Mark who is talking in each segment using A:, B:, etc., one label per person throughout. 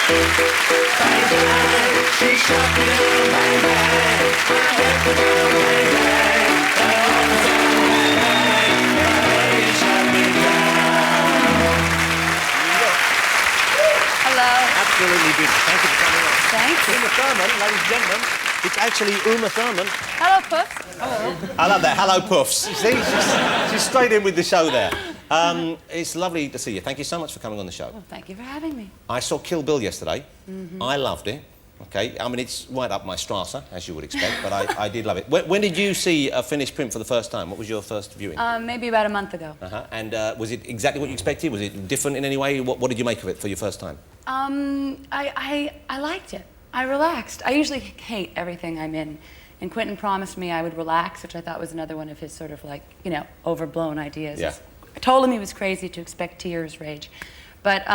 A: Bang, bang, she shot me down, bang, bang. I hit the girl, bang, bang. The officer, bang, bang. The lady shot me down.
B: Hello.
C: Absolutely beautiful. Thank you for coming on.
B: Thank you.
C: Uma Thurman, ladies and gentlemen. It's actually Uma Thurman.
B: Hello, Puff. Hello.
C: I love that. Hello, Puffs. See, she's straight in with the show there. It's lovely to see you. Thank you so much for coming on the show.
B: Well, thank you for having me.
C: I saw Kill Bill yesterday. I loved it. Okay, I mean, it's right up my Strasse, as you would expect, but I did love it. When did you see a finished print for the first time? What was your first viewing?
B: Maybe about a month ago.
C: And was it exactly what you expected? Was it different in any way? What did you make of it for your first time?
B: I liked it. I relaxed. I usually hate everything I'm in. And Quentin promised me I would relax, which I thought was another one of his sort of like, you know, overblown ideas.
C: Yeah.
B: I told him he was crazy to expect tears, rage. But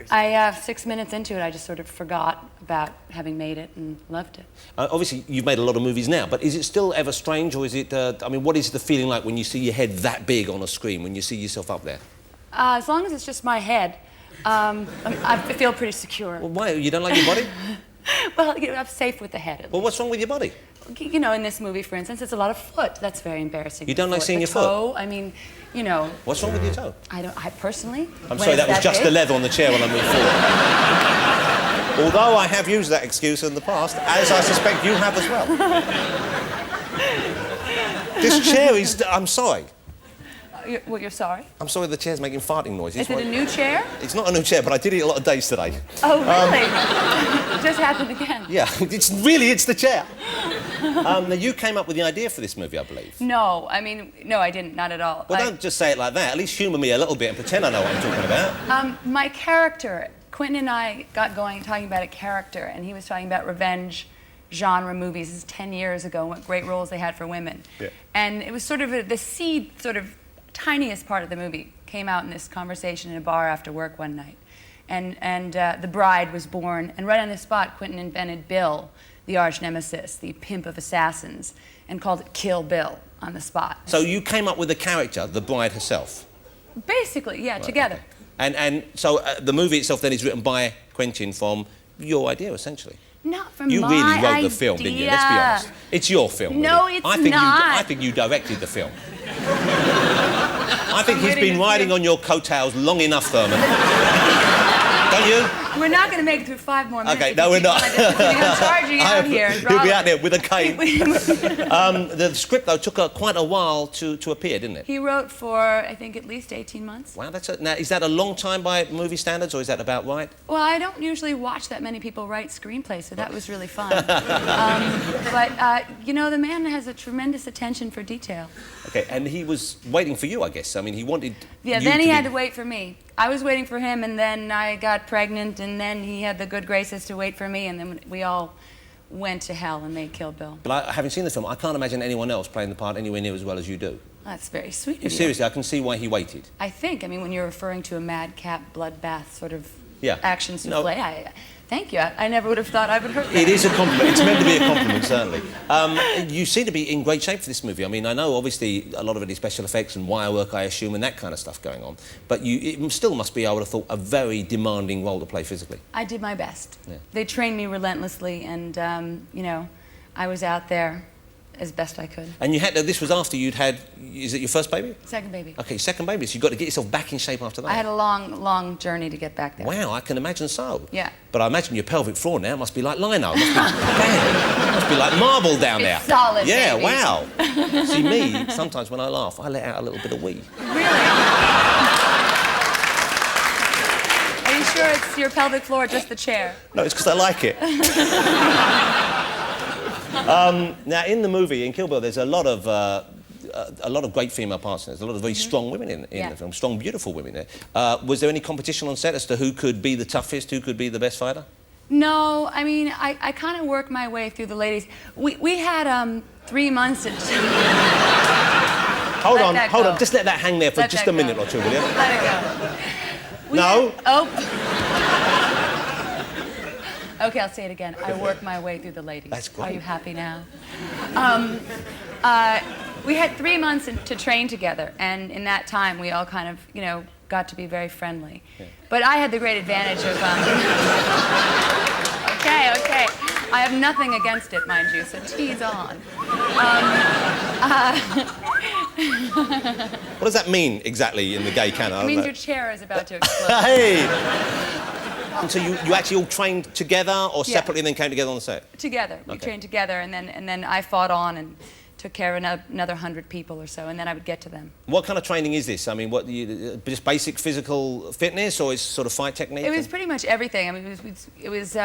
B: 6 minutes into it, I just sort of forgot about having made it and loved it.
C: Obviously, you've made a lot of movies now, but is it still ever strange, or is it, I mean, what is the feeling like when you see your head that big on a screen, when you see yourself up there?
B: As long as it's just my head, I feel pretty secure.
C: Well, why? You don't like your body?
B: Well, you know, I'm safe with the head.
C: Well, what's wrong with your body?
B: You know, in this movie, for instance, it's a lot of foot. That's very embarrassing.
C: You don't like seeing your
B: toe,
C: foot?
B: I mean, you know.
C: What's wrong with your toe?
B: I personally.
C: I'm sorry, that was just the leather on the chair when I moved forward. Although I have used that excuse in the past, as I suspect you have as well. This chair is. I'm sorry.
B: You're sorry?
C: I'm sorry the chair's making farting noises.
B: Is it a new chair?
C: It's not a new chair, but I did it a lot of days today.
B: Oh, really? It just happened again.
C: Yeah, it's the chair. Now, you came up with the idea for this movie, I believe.
B: No, I mean, no, I didn't, not at all.
C: Well, don't just say it like that. At least humour me a little bit and pretend I know what I'm talking about.
B: My character, Quentin and I got going talking about a character, and he was talking about revenge genre movies. This is 10 years ago, what great roles they had for women.
C: Yeah.
B: And it was sort of the seed, sort of tiniest part of the movie came out in this conversation in a bar after work one night. And the bride was born, and right on the spot, Quentin invented Bill, the arch nemesis, the pimp of assassins, and called it Kill Bill on the spot.
C: So you came up with the character, the bride herself?
B: Basically, yeah, right, together.
C: Okay. And so the movie itself then is written by Quentin from your idea, essentially?
B: Not from
C: you
B: my
C: really wrote
B: idea.
C: the film, didn't you? Let's be honest. It's your film.
B: No,
C: really.
B: it's not.
C: I think you directed the film. I think he's been riding on your coattails long enough, Thurman. Don't you?
B: We're not going to make it through 5 more minutes.
C: Okay, no, we're not.
B: He's going to charge you out here.
C: He'll be out there with a cane. The script, though, took quite a while to appear, didn't it?
B: He wrote for, I think, at least 18 months.
C: Wow, now, is that a long time by movie standards, or is that about right?
B: Well, I don't usually watch that many people write screenplays, so that was really fun. But, you know, the man has a tremendous attention for detail.
C: Okay, and he was waiting for you, I guess. I mean, he wanted
B: Yeah, then he had to wait for me. I was waiting for him, and then I got pregnant, and then he had the good graces to wait for me, and then we all went to hell and made Kill Bill.
C: But having seen the film, I can't imagine anyone else playing the part anywhere near as well as you do.
B: That's very sweet of you.
C: Seriously, I can see why he waited.
B: I think, I mean, when you're referring to a madcap bloodbath sort of
C: yeah.
B: action souffle, thank you. I never would have thought I would hurt that.
C: It is a compliment. It's meant to be a compliment, certainly. You seem to be in great shape for this movie. I mean, I know, obviously, a lot of it is special effects and wire work, I assume, and that kind of stuff going on. But it still must be, I would have thought, a very demanding role to play physically.
B: I did my best.
C: Yeah.
B: They trained me relentlessly, and, you know, I was out there as best I could.
C: And you had, this was after you'd had, is it your first baby?
B: Second baby.
C: Okay, second baby, so you've got to get yourself back in shape after that.
B: I had a long, long journey to get back there.
C: Wow, I can imagine so.
B: Yeah.
C: But I imagine your pelvic floor now must be like lino. Must be like marble down there.
B: It's solid,
C: yeah,
B: baby.
C: Wow. See, me, sometimes when I laugh, I let out a little bit of wee.
B: Really? Are you sure it's your pelvic floor or just the chair?
C: No, it's because I like it. Now, in the movie, in Kill Bill, there's a lot of great female parts in it. There's a lot of very strong women in the film, strong, beautiful women there. Was there any competition on set as to who could be the toughest, who could be the best fighter?
B: No, I mean, I kind of worked my way through the ladies. We had 3 months to...
C: Hold on, just let that hang there for just a minute or two, will you?
B: Let it go.
C: No.
B: Okay, I'll say it again. I worked my way through the ladies.
C: That's great.
B: Are you happy now? We had 3 months to train together, and in that time we all kind of, you know, got to be very friendly. Yeah. But I had the great advantage of... Okay. I have nothing against it, mind you, so tease on.
C: What does that mean exactly in the gay canon?
B: It means your chair is about to explode.
C: Hey! And so you actually all trained together or separately and then came together on the set?
B: Together. We trained together, and then I fought on and took care of another 100 people or so, and then I would get to them.
C: What kind of training is this? I mean, just basic physical fitness, or is sort of fight technique?
B: It was pretty much everything. I mean, it was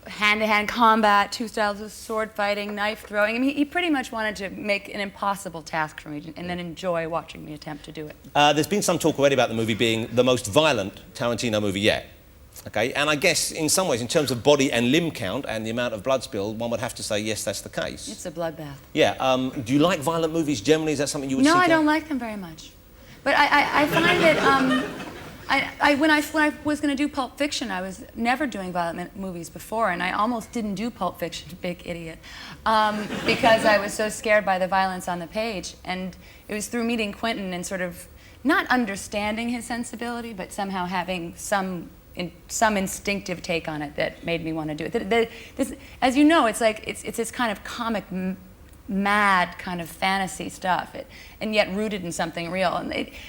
B: hand-to-hand combat, 2 styles of sword fighting, knife throwing. I mean, he pretty much wanted to make an impossible task for me and then enjoy watching me attempt to do it.
C: There's been some talk already about the movie being the most violent Tarantino movie yet. Okay, and I guess in some ways, in terms of body and limb count and the amount of blood spilled, one would have to say yes, that's the case.
B: It's a bloodbath.
C: Yeah. Do you like violent movies generally? Is that something you would seek
B: No,
C: out?
B: I don't like them very much. But I find that when I was going to do Pulp Fiction, I was never doing violent movies before, and I almost didn't do Pulp Fiction, big idiot, because I was so scared by the violence on the page. And it was through meeting Quentin and sort of not understanding his sensibility, but somehow having some instinctive take on it that made me want to do it. As you know, it's like it's this kind of comic, mad kind of fantasy stuff, and yet rooted in something real.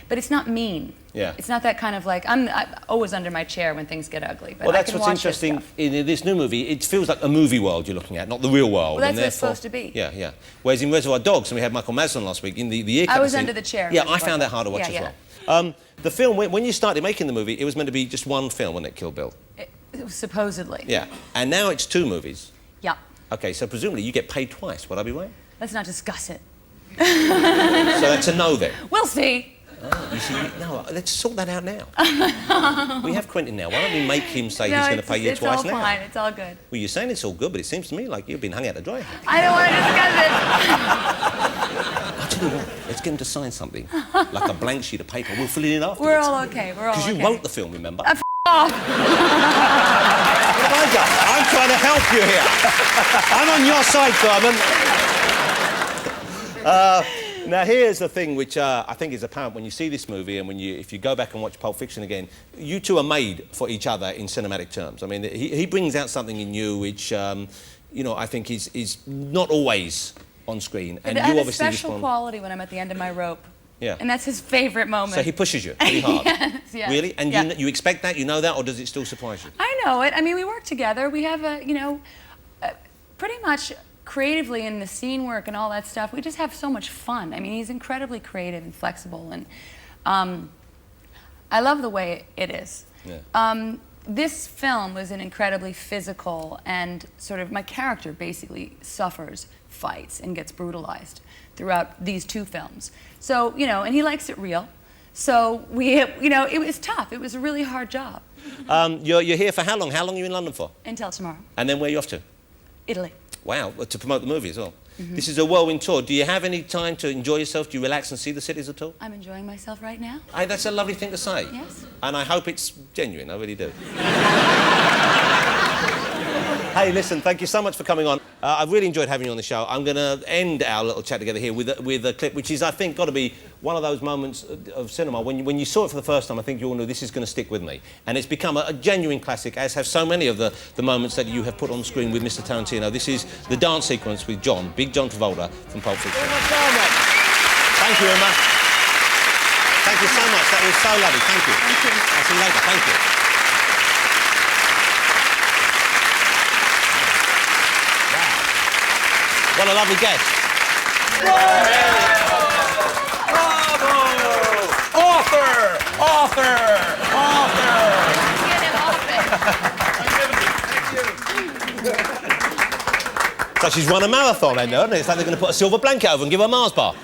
B: But it's not mean.
C: Yeah.
B: It's not that kind of like I'm always under my chair when things get ugly. But
C: well, that's
B: I can
C: what's
B: watch
C: interesting
B: this stuff.
C: in this new movie. It feels like a movie world you're looking at, not the real world.
B: Well, that's
C: and
B: what it's
C: therefore,
B: supposed to be.
C: Yeah. Whereas in Reservoir Dogs, and we had Michael Madsen last week in the ear cut
B: I was
C: scene,
B: under the chair.
C: Yeah, I found that hard to watch as well. The film, when you started making the movie, it was meant to be just one film, wasn't it, Kill Bill?
B: It was supposedly.
C: Yeah, and now it's 2 movies.
B: Yeah.
C: Okay, so presumably you get paid twice. Would I be right?
B: Let's not discuss it.
C: So that's a no then.
B: We'll see.
C: Oh, you see, no, let's sort that out now. We have Quentin now. Why don't we make him say he's going to pay you twice now?
B: It's all fine. It's all good.
C: Well, you're saying it's all good, but it seems to me like you've been hung out to dry.
B: I don't want to discuss it.
C: I'll tell you what, let's get him to sign something, like a blank sheet of paper. We'll fill it in afterwards.
B: We're all okay. We're all okay.
C: Because you wrote the film, remember?
B: Off.
C: What have I done? I'm trying to help you here. I'm on your side, Thurman. Now, here's the thing which I think is apparent when you see this movie and if you go back and watch Pulp Fiction again, you two are made for each other in cinematic terms. I mean, he brings out something in you which, you know, I think is not always on screen. And
B: I
C: you
B: have
C: obviously
B: a special quality when I'm at the end of my rope.
C: Yeah.
B: And that's his favorite moment.
C: So he pushes you pretty hard.
B: Yes.
C: Really? And you expect that? You know that? Or does it still surprise you?
B: I know it. I mean, we work together. We have pretty much creatively in the scene work and all that stuff, we just have so much fun. I mean, he's incredibly creative and flexible, and I love the way it is. Yeah. This film was an incredibly physical, and sort of my character basically suffers fights and gets brutalized throughout these 2 films. So, you know, and he likes it real. So it was tough. It was a really hard job.
C: You're here for how long? How long are you in London for?
B: Until tomorrow.
C: And then where are you off to?
B: Italy.
C: Wow, to promote the movie as well. Mm-hmm. This is a whirlwind tour. Do you have any time to enjoy yourself? Do you relax and see the cities at all?
B: I'm enjoying myself right now.
C: That's a lovely thing to say.
B: Yes.
C: And I hope it's genuine, I really do. Hey, listen, thank you so much for coming on. I've really enjoyed having you on the show. I'm going to end our little chat together here with a clip which is, I think, got to be one of those moments of cinema. When you saw it for the first time, I think you all knew this is going to stick with me. And it's become a genuine classic, as have so many of the moments that you have put on screen with Mr. Tarantino. This is the dance sequence with John, Big John Travolta from Pulp Fiction. Thank you, Emma. Thank you so much. That was so lovely. Thank you.
B: Thank you.
C: I'll see you later. Thank you. What a lovely guest.
A: Bravo! Author!
B: Get him off it.
C: So she's run a marathon, I know, isn't it? It's like they're going to put a silver blanket over and give her a Mars bar.